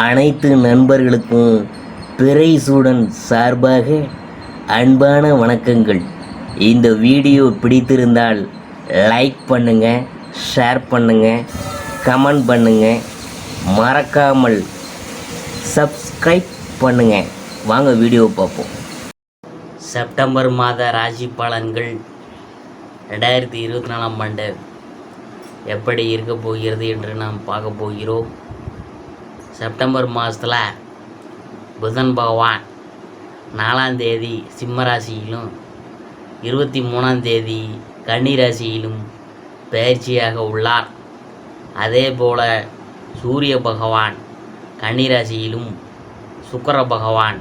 அனைத்து நண்பர்களுக்கும் பிறைசூடன் சார்பாக அன்பான வணக்கங்கள். இந்த வீடியோ பிடித்திருந்தால் லைக் பண்ணுங்கள், ஷேர் பண்ணுங்கள், கமெண்ட் பண்ணுங்கள், மறக்காமல் சப்ஸ்கிரைப் பண்ணுங்கள். வாங்க வீடியோ பார்ப்போம். செப்டம்பர் மாத ராசி பலன்கள் 2024ஆம் ஆண்டு எப்படி இருக்க போகிறது என்று நாம் பார்க்க போகிறோம். செப்டம்பர் மாதத்தில் புதன் பகவான் 4ஆம் தேதி சிம்ம ராசியிலும் 23ஆம் தேதி கன்னி ராசியிலும் பயிற்சியாக உள்ளார். அதே போல சூரிய பகவான் கன்னி ராசியிலும் சுக்கிர பகவான்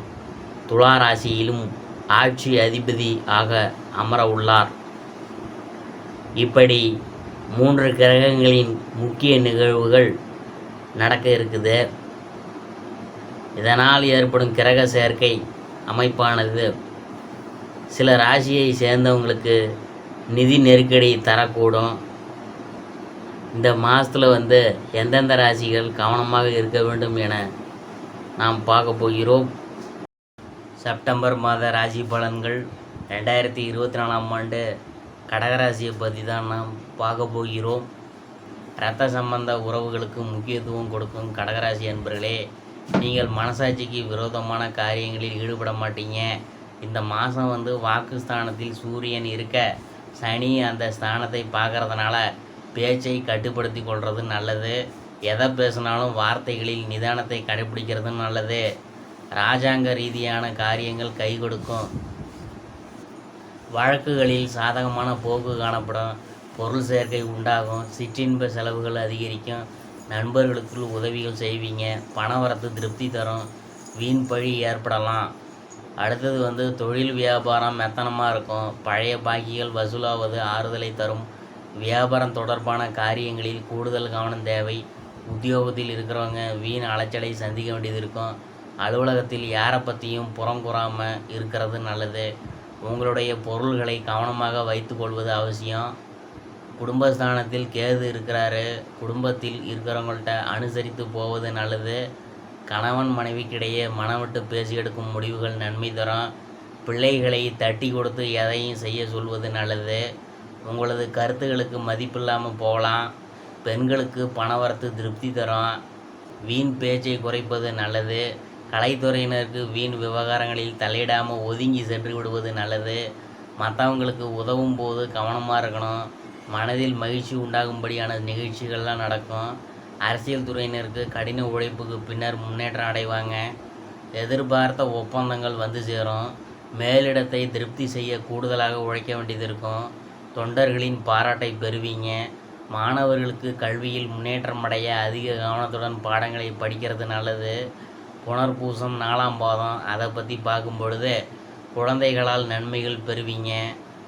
துலா ராசியிலும் ஆட்சி அதிபதி ஆக அமர உள்ளார். இப்படி 3 கிரகங்களின் முக்கிய நிகழ்வுகள் நடக்க இருக்குது. இதனால் ஏற்படும் கிரக சேர்க்கை அமைப்பானது சில ராசியை சேர்ந்தவங்களுக்கு நிதி நெருக்கடி தரக்கூடும். இந்த மாதத்தில் எந்தெந்த ராசிகள் கவனமாக இருக்க வேண்டும் என நாம் பார்க்க போகிறோம். செப்டம்பர் மாத ராசி பலன்கள் 2024ஆம் ஆண்டு கடகராசியை பற்றி தான் நாம் பார்க்க போகிறோம். இரத்த சம்பந்த உறவுகளுக்கு முக்கியத்துவம் கொடுக்கும் கடகராசி அன்பர்களே, நீங்கள் மனசாட்சிக்கு விரோதமான காரியங்களில் ஈடுபட மாட்டீங்க. இந்த மாதம் வாக்கு ஸ்தானத்தில் சூரியன் இருக்க, சனி அந்த ஸ்தானத்தை பார்க்கறதுனால பேச்சை கட்டுப்படுத்தி கொள்வது நல்லது. எதை பேசினாலும் வார்த்தைகளில் நிதானத்தை கடைபிடிக்கிறது நல்லது. இராஜாங்க ரீதியான காரியங்கள் கை கொடுக்கும். வழக்குகளில் சாதகமான போக்கு காணப்படும். பொருள் சேர்க்கை உண்டாகும். சிற்றின்ப செலவுகள் அதிகரிக்கும். நண்பர்களுக்குள் உதவிகள் செய்வீங்க. பணவரத்து திருப்தி தரும். வீண் பழி ஏற்படலாம். அடுத்தது தொழில் வியாபாரம் மெத்தனமாக இருக்கும். பழைய பாக்கிகள் வசூலாவது ஆறுதலை தரும். வியாபாரம் தொடர்பான காரியங்களில் கூடுதல் கவனம் தேவை. உத்தியோகத்தில் இருக்கிறவங்க வீண் அலைச்சலை சந்திக்க வேண்டியது இருக்கும். அலுவலகத்தில் யாரை பற்றியும் புறங்கூறாமல் இருக்கிறது நல்லது. உங்களுடைய பொருள்களை கவனமாக வைத்து கொள்வது அவசியம். குடும்பஸ்தானத்தில் கேது இருக்கிறாரு. குடும்பத்தில் இருக்கிறவங்கள்ட்ட அனுசரித்து போவது நல்லது. கணவன் மனைவிக்கிடையே மனம் விட்டு பேசி எடுக்கும் முடிவுகள் நன்மை தரும். பிள்ளைகளை தட்டி கொடுத்து எதையும் செய்ய சொல்வது நல்லது. உங்களது கருத்துகளுக்கு மதிப்பில்லாமல் போகலாம். பெண்களுக்கு பணவரத்து திருப்தி தரும். வீண் பேச்சை குறைப்பது நல்லது. கலைத்துறையினருக்கு வீண் விவகாரங்களில் தலையிடாமல் ஒதுங்கி சென்று விடுவது நல்லது. மற்றவங்களுக்கு உதவும் போது கவனமாக இருக்கணும். மனதில் மகிழ்ச்சி உண்டாகும்படியான நிகழ்ச்சிகள்லாம் நடக்கும். அரசியல் துறையினருக்கு கடின உழைப்புக்கு பின்னர் முன்னேற்றம் அடைவாங்க. எதிர்பார்த்த ஒப்பந்தங்கள் சேரும். மேலிடத்தை திருப்தி செய்ய கூடுதலாக உழைக்க வேண்டியது இருக்கும். தொண்டர்களின் பாராட்டை பெறுவீங்க. மாணவர்களுக்கு கல்வியில் முன்னேற்றம் அடைய அதிக கவனத்துடன் பாடங்களை படிக்கிறது நல்லது. புனர்பூசம் 4ஆம் பாதம், அதை பற்றி பார்க்கும் பொழுது குழந்தைகளால் நன்மைகள் பெறுவீங்க.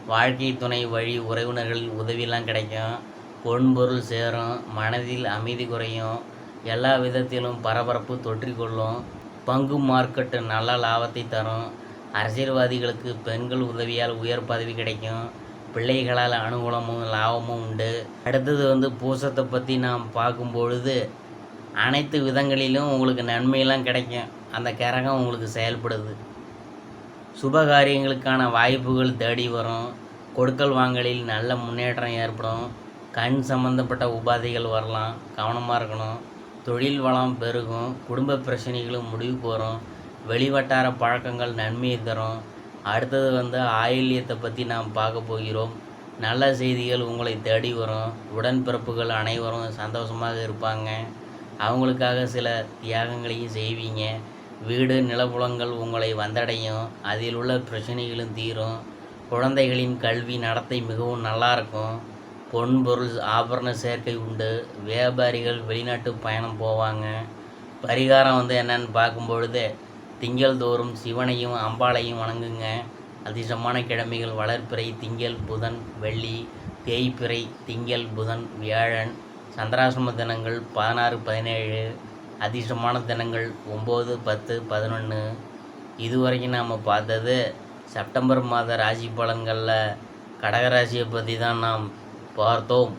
வாழ்க்கை துணை வழி உறவினர்களின் உதவியெல்லாம் கிடைக்கும். பொன்பொருள் சேரும். மனதில் அமைதி குறையும். எல்லா விதத்திலும் பரபரப்பு தொற்றிக்கொள்ளும். பங்கு மார்க்கெட்டு நல்ல லாபத்தை தரும். அரசியல்வாதிகளுக்கு பெண்கள் உதவியால் உயர் பதவி கிடைக்கும். பிள்ளைகளால் அனுகூலமும் லாபமும் உண்டு. அடுத்தது பூசத்தை பற்றி நாம் பார்க்கும் பொழுது அனைத்து விதங்களிலும் உங்களுக்கு நன்மையெல்லாம் கிடைக்கும். அந்த கிரகம் உங்களுக்கு செயல்படுது. சுபகாரியங்களுக்கான வாய்ப்புகள் தேடி வரும். கொடுக்கல் வாங்கலில் நல்ல முன்னேற்றம் ஏற்படும். கண் சம்பந்தப்பட்ட உபாதைகள் வரலாம், கவனமாக இருக்கணும். தொழில் வளம் பெருகும். குடும்ப பிரச்சனைகளும் முடிவுக்கு வரும். வெளிவட்டார பழக்கங்கள் நன்மையை தரும். அடுத்தது ஆயில்யத்தை பற்றி நாம் பார்க்க போகிறோம். நல்ல செய்திகள் உங்களை தேடி வரும். உடன்பிறப்புகள் அனைவரும் சந்தோஷமாக இருப்பாங்க. அவங்களுக்காக சில தியாகங்களையும் செய்வீங்க. வீடு நிலப்புலங்கள் உங்களை வந்தடையும். அதில் உள்ள பிரச்சனைகளும் தீரும். குழந்தைகளின் கல்வி நடத்தை மிகவும் நல்லாயிருக்கும். பொன்பொருள் ஆபரண சேர்க்கை உண்டு. வியாபாரிகள் வெளிநாட்டு பயணம் போவாங்க. பரிகாரம் என்னன்னு பார்க்கும்பொழுது திங்கள் தோறும் சிவனையும் அம்பாளையும் வணங்குங்க. அதிர்ஷ்டமான கிழமைகள் வளர்ப்பிறை திங்கள் புதன் வெள்ளி, தேய்பிறை திங்கள் புதன் வியாழன். சந்திராசிரம தினங்கள் 16, 17. அதிர்ஷ்டமான தினங்கள் 9, 10, 11. இதுவரைக்கும் நாம் பார்த்தது செப்டம்பர் மாத ராசி பலன்களில் கடகராசியை பற்றி தான் நாம் பார்த்தோம்.